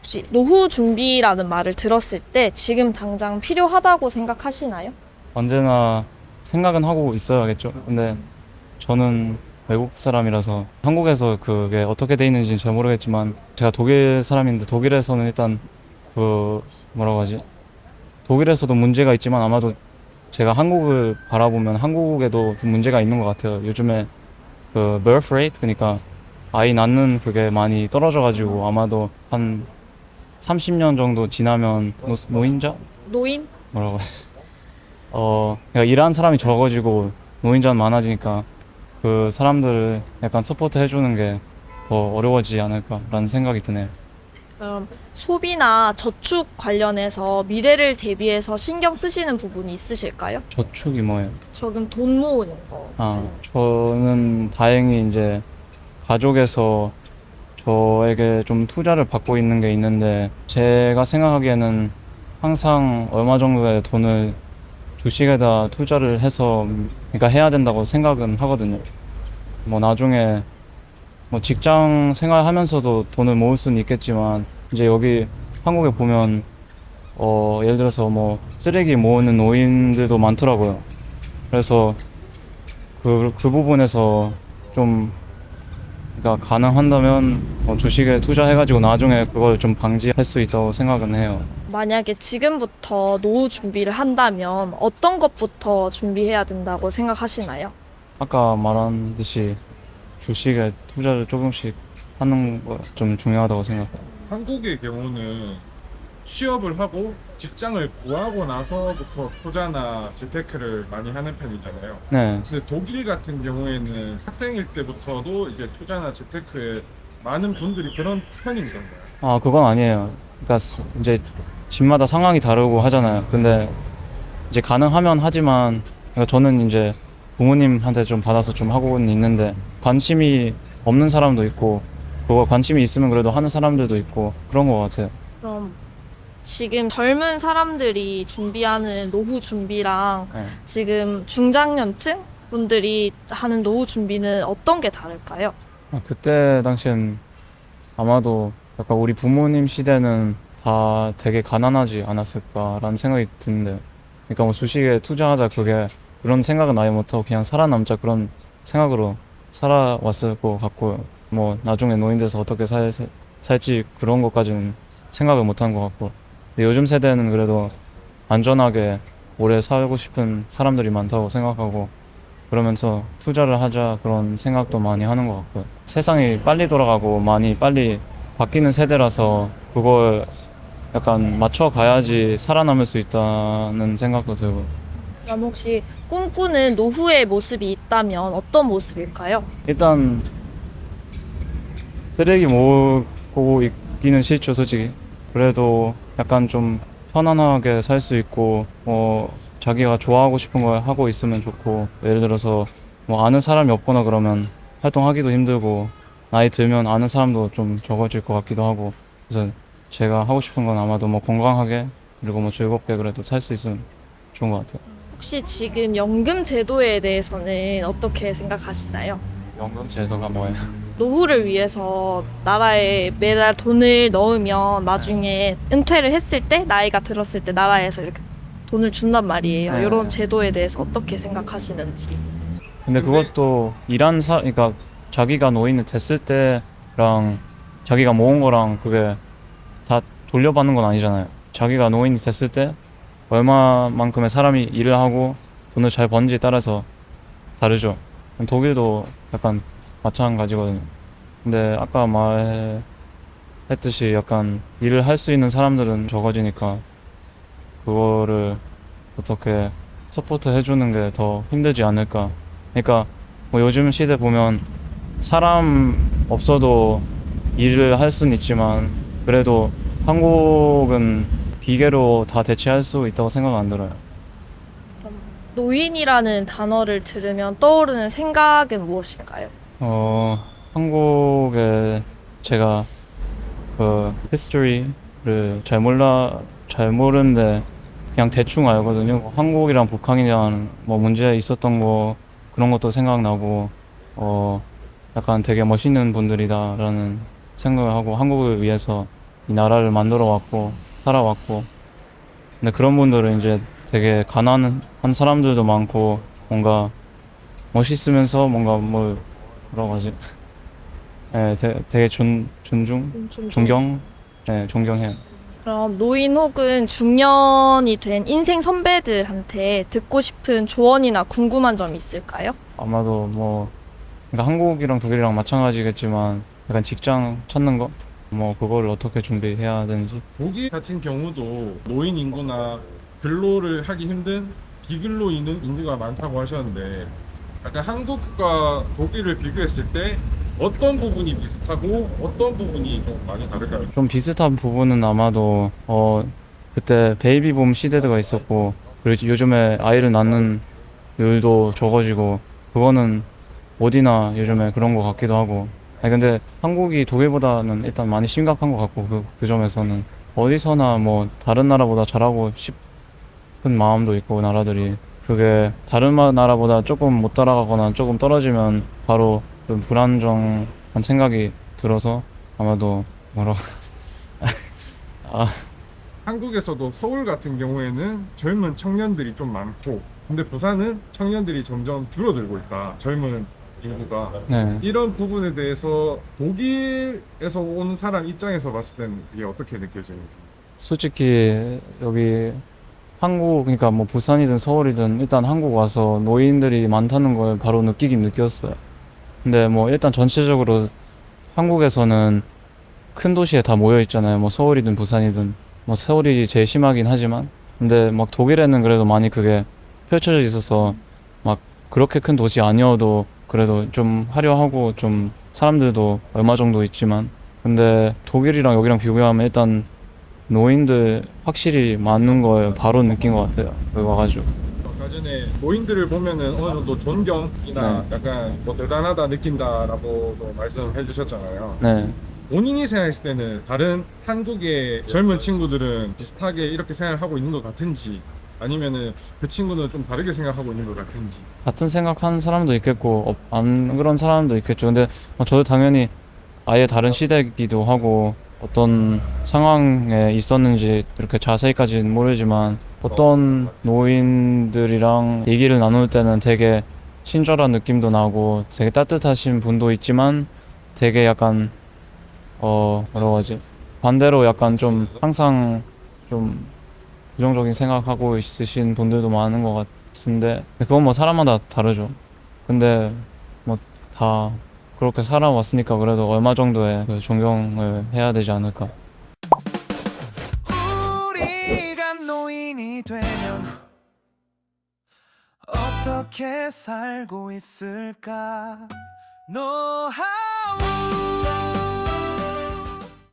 혹시 노후 준비라는 말을 들었을 때 지금 당장 필요하다고 생각하시나요? 언제나 생각은 하고 있어야겠죠. 근데 저는 외국 사람이라서 한국에서 그게 어떻게 돼 있는지는 잘 모르겠지만 제가 독일 사람인데 독일에서는 일단 그 뭐라고 하지? 독일에서도 문제가 있지만 아마도 제가 한국을 바라보면 한국에도 좀 문제가 있는 것 같아요. 요즘에 그 birth rate 그러니까 아이 낳는 그게 많이 떨어져가지고 아마도 한 30년 정도 지나면 노인자? 노인? 뭐라고 하지? 그러니까 일하는 사람이 적어지고 노인자는 많아지니까 그 사람들을 약간 서포트 해주는 게 더 어려워지지 않을까라는 생각이 드네요. 그럼 소비나 저축 관련해서 미래를 대비해서 신경 쓰시는 부분이 있으실까요? 저축이 뭐예요? 저금 돈 모으는 거. 저는 다행히 이제 가족에서 저에게 좀 투자를 받고 있는 게 있는데 제가 생각하기에는 항상 얼마 정도의 돈을 주식에다 투자를 해서 그러니까 해야 된다고 생각은 하거든요. 뭐 나중에 뭐 직장 생활하면서도 돈을 모을 수는 있겠지만 이제 여기 한국에 보면 예를 들어서 뭐 쓰레기 모으는 노인들도 많더라고요. 그래서 그 부분에서 좀 그러니까 가능한다면 주식에 투자해가지고 나중에 그걸 좀 방지할 수 있다고 생각은 해요. 만약에 지금부터 노후 준비를 한다면 어떤 것부터 준비해야 된다고 생각하시나요? 아까 말한 듯이 주식에 투자를 조금씩 하는 거 좀 중요하다고 생각해요. 한국의 경우는 취업을 하고 직장을 구하고 나서부터 투자나 재테크를 많이 하는 편이잖아요. 네, 근데 독일 같은 경우에는 학생일 때부터도 이제 투자나 재테크에 많은 분들이 그런 편인 건가요? 그건 아니에요. 그러니까 이제 집마다 상황이 다르고 하잖아요. 근데 이제 가능하면 하지만 그러니까 저는 이제 부모님한테 좀 받아서 좀 하고는 있는데 관심이 없는 사람도 있고 그거 관심이 있으면 그래도 하는 사람들도 있고 그런 것 같아요. 그럼 지금 젊은 사람들이 준비하는 노후 준비랑 네. 지금 중장년층 분들이 하는 노후 준비는 어떤 게 다를까요? 그때 당시엔 아마도 약간 우리 부모님 시대는 다 되게 가난하지 않았을까라는 생각이 드는데 그러니까 뭐 주식에 투자하자 그게 그런 생각은 아예 못하고 그냥 살아남자 그런 생각으로 살아왔을 것 같고 뭐 나중에 노인 돼서 어떻게 살지 그런 것까지는 생각을 못한 것 같고 근데 요즘 세대는 그래도 안전하게 오래 살고 싶은 사람들이 많다고 생각하고 그러면서 투자를 하자 그런 생각도 많이 하는 것 같고요. 세상이 빨리 돌아가고 많이 빨리 바뀌는 세대라서 그걸 약간 맞춰가야지 살아남을 수 있다는 생각도 들고 그럼 혹시 꿈꾸는 노후의 모습이 있다면 어떤 모습일까요? 일단 쓰레기 모으고 있기는 싫죠 솔직히. 그래도 약간 좀 편안하게 살 수 있고 자기가 좋아하고 싶은 걸 하고 있으면 좋고 예를 들어서 뭐 아는 사람이 없거나 그러면 활동하기도 힘들고 나이 들면 아는 사람도 좀 적어질 것 같기도 하고 그래서 제가 하고 싶은 건 아마도 뭐 건강하게 그리고 뭐 즐겁게 그래도 살 수 있으면 좋은 것 같아요. 혹시 지금 연금 제도에 대해서는 어떻게 생각하시나요? 연금 제도가 뭐예요? 노후를 위해서 나라에 매달 돈을 넣으면 나중에 은퇴를 했을 때 나이가 들었을 때 나라에서 이렇게 돈을 준단 말이에요. 네. 이런 제도에 대해서 어떻게 생각하시는지. 근데 그것도 그러니까 자기가 노인이 됐을 때랑 자기가 모은 거랑 그게 다 돌려받는 건 아니잖아요. 자기가 노인이 됐을 때 얼마만큼의 사람이 일을 하고 돈을 잘 버는지에 따라서 다르죠. 독일도 약간 마찬가지거든요. 근데 아까 말했듯이 약간 일을 할 수 있는 사람들은 적어지니까 그거를 어떻게 서포트 해주는 게 더 힘들지 않을까. 그러니까 뭐 요즘 시대 보면 사람 없어도 일을 할 수는 있지만 그래도 한국은 기계로 다 대체할 수 있다고 생각 안 들어요. 노인이라는 단어를 들으면 떠오르는 생각은 무엇인가요? 한국에 제가 그 history를 잘 모르는데 그냥 대충 알거든요. 뭐 한국이랑 북한이랑 뭐 문제 있었던 거 그런 것도 생각나고 약간 되게 멋있는 분들이다라는 생각을 하고 한국을 위해서 이 나라를 만들어 왔고 살아왔고, 근데 그런 분들은 이제 되게 가난한 사람들도 많고 뭔가 멋있으면서 뭔가 뭐라고 하지? 예, 되게 존경, 네, 존경해요. 그럼 노인 혹은 중년이 된 인생 선배들한테 듣고 싶은 조언이나 궁금한 점이 있을까요? 아마도 뭐 그러니까 한국이랑 독일이랑 마찬가지겠지만 약간 직장 찾는 거, 뭐 그거를 어떻게 준비해야 되는지. 독일 같은 경우도 노인 인구나 근로를 하기 힘든 비근로 인구가 많다고 하셨는데 약간 한국과 독일을 비교했을 때 어떤 부분이 비슷하고 어떤 부분이 좀 많이 다를까요? 좀 비슷한 부분은 아마도 그때 베이비붐 시대가 있었고, 그리고 요즘에 아이를 낳는 율도 적어지고, 그거는 어디나 요즘에 그런 것 같기도 하고. 아니 근데 한국이 독일보다는 일단 많이 심각한 것 같고, 그 점에서는 어디서나 뭐 다른 나라보다 잘하고 싶은 마음도 있고, 나라들이 그게 다른 나라보다 조금 못 따라가거나 조금 떨어지면 바로 좀 불안정한 생각이 들어서 아마도 뭐라고 아, 한국에서도 서울 같은 경우에는 젊은 청년들이 좀 많고 근데 부산은 청년들이 점점 줄어들고 있다. 젊은 인구가. 네. 이런 부분에 대해서 독일에서 온 사람 입장에서 봤을 때는 이게 어떻게 느껴지는지. 솔직히 여기 한국, 그러니까 뭐 부산이든 서울이든 일단 한국 와서 노인들이 많다는 걸 바로 느끼긴 느꼈어요. 근데 뭐 일단 전체적으로 한국에서는 큰 도시에 다 모여 있잖아요. 뭐 서울이든 부산이든, 뭐 서울이 제일 심하긴 하지만, 근데 막 독일에는 그래도 많이 그게 펼쳐져 있어서 막 그렇게 큰 도시 아니어도 그래도 좀 화려하고 좀 사람들도 얼마 정도 있지만, 근데 독일이랑 여기랑 비교하면 일단 노인들 확실히 많은 걸 바로 느낀 것 같아요. 여기 와가지고. 아까 전에 노인들을 보면은 어느 정도 존경이나 네. 약간 뭐 대단하다 느낀다라고도 말씀해 주셨잖아요. 네. 본인이 생각했을 때는 다른 한국의 젊은 친구들은 비슷하게 이렇게 생각하고 있는 것 같은지 아니면은 그 친구는 좀 다르게 생각하고 있는 것 같은지. 같은 생각하는 사람도 있겠고 안 그런 사람도 있겠죠. 근데 저도 당연히 아예 다른 시대이기도 하고 어떤 상황에 있었는지 이렇게 자세히까지는 모르지만 어떤 노인들이랑 얘기를 나눌 때는 되게 친절한 느낌도 나고 되게 따뜻하신 분도 있지만 되게 약간 뭐라고 하지? 반대로 약간 좀 항상 좀 부정적인 생각하고 있으신 분들도 많은 것 같은데, 근데 그건 뭐 사람마다 다르죠. 근데 뭐 다 그렇게 살아왔으니까 그래도 얼마 정도의 그 존경을 해야 되지 않을까. 우리가 노인이 되면 어떻게 살고 있을까? 너